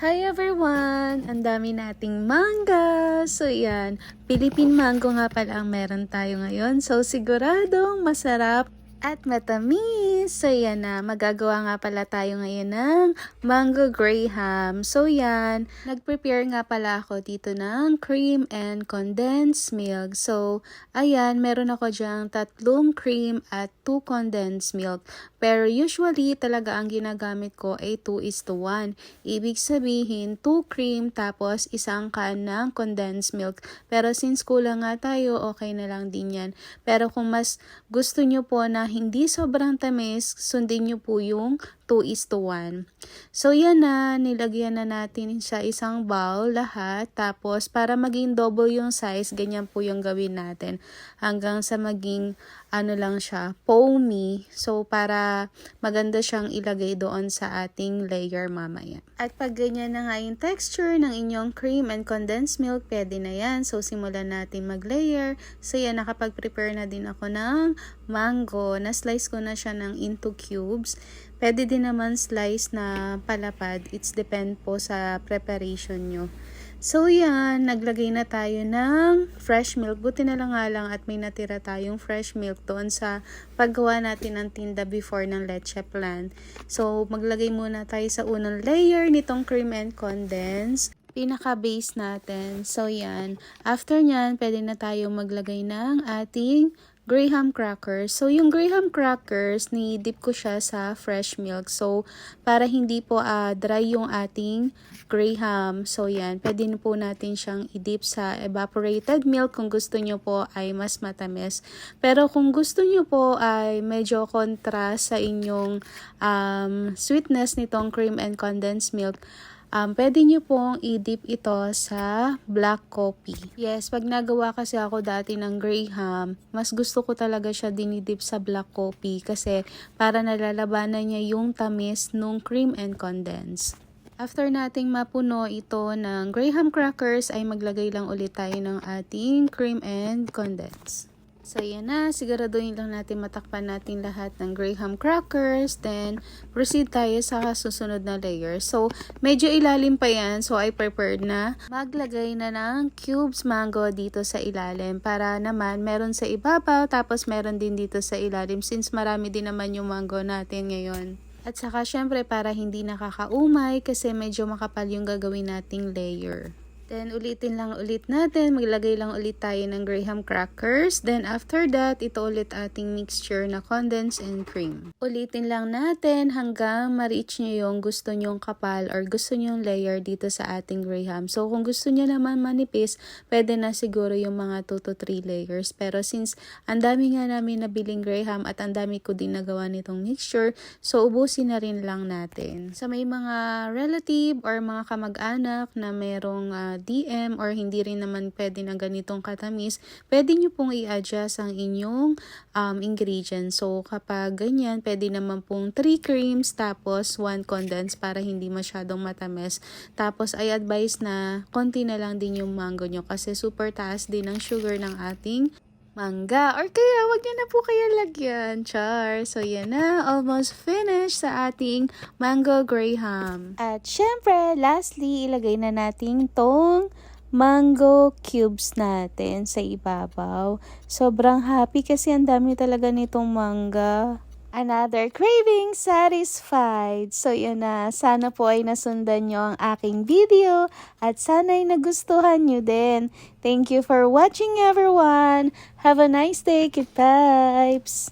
Hi everyone! Ang dami nating manga! So yan, Philippine mango nga pala ang meron tayo ngayon. So siguradong masarap at matamis. So yan na, magagawa nga pala tayo ngayon ng mango graham. So yan, nag-prepare nga pala ako dito ng cream and condensed milk. So ayan, meron ako dyang 3 cream at 2 condensed milk. Pero usually talaga ang ginagamit ko ay 2:1. Ibig sabihin 2 cream tapos isang can ng condensed milk. Pero since kulang nga tayo, okay na lang din yan. Pero kung mas gusto nyo po na hindi sobrang tamis, sundin nyo po yung 2:1. So yan na, nilagyan na natin sa isang bowl lahat. Tapos para maging double yung size, ganyan po yung gawin natin. Hanggang sa maging ano lang siya, foamy. So para maganda siyang ilagay doon sa ating layer mamaya. At pag ganyan na nga yung texture ng inyong cream and condensed milk, pwede na yan. So simulan natin mag-layer. So yan, nakapag-prepare na din ako ng mango. Na-slice ko na siya ng into cubes. Pwede din naman slice na palapad. It's depend po sa preparation nyo. So yan, naglagay na tayo ng fresh milk. Buti na lang nga lang at may natira tayong fresh milk doon sa paggawa natin ng tinda before ng leche plan. So maglagay muna tayo sa unang layer nitong cream and condensed. Pinaka-base natin. So yan, after nyan, pwede na tayo maglagay ng ating graham crackers. So, yung graham crackers, ni-dip ko siya sa fresh milk. So, para hindi po dry yung ating graham. So, yan. Pwede po natin siyang i-dip sa evaporated milk kung gusto nyo po ay mas matamis. Pero kung gusto nyo po ay medyo contrast sa inyong sweetness nitong cream and condensed milk, pwede nyo pong i-dip ito sa black coffee. Yes, pag nagawa kasi ako dati ng graham, mas gusto ko talaga siya dinidip sa black coffee kasi para nalalabanan niya yung tamis nung cream and condensed. After nating mapuno ito ng graham crackers, ay maglagay lang ulit tayo ng ating cream and condensed. So, yan na. Siguraduhin lang natin matakpan natin lahat ng graham crackers. Then, proceed tayo sa susunod na layer. So, medyo ilalim pa yan. So, I prepared na maglagay na ng cubes mango dito sa ilalim. Para naman, meron sa ibabaw. Tapos, meron din dito sa ilalim. Since marami din naman yung mango natin ngayon. At saka, syempre, para hindi nakakaumay. Kasi medyo makapal yung gagawin nating layer. Then, ulitin lang ulit natin. Maglagay lang ulit tayo ng graham crackers. Then, after that, ito ulit ating mixture na condensed and cream. Ulitin lang natin hanggang ma-reach nyo yung gusto nyong kapal or gusto nyong layer dito sa ating graham. So, kung gusto nyo naman manipis, pwede na siguro yung mga 2 to 3 layers. Pero since ang dami nga namin nabiling graham at ang dami ko din nagawa nitong mixture, so ubusin na rin lang natin. Sa may mga relative or mga kamag-anak na merong DM or hindi rin naman pwede na ganitong katamis, pwede nyo pong i-adjust ang inyong ingredients. So, kapag ganyan, pwede naman pong 3 creams tapos 1 condensed para hindi masyadong matamis. Tapos, I advise na konti na lang din yung mango nyo kasi super taas din ang sugar ng ating mangga. Or kaya, wag nyo na po kaya lagyan. Char. So, yan na. Almost finished sa ating mango graham. At syempre, lastly, ilagay na natin tong mango cubes natin sa ibabaw. Sobrang happy kasi ang dami talaga nitong mangga. Another craving satisfied. So yun na, sana po ay nasundan nyo ang aking video at sana ay nagustuhan nyo din. Thank you for watching everyone. Have a nice day, Kid Pipes!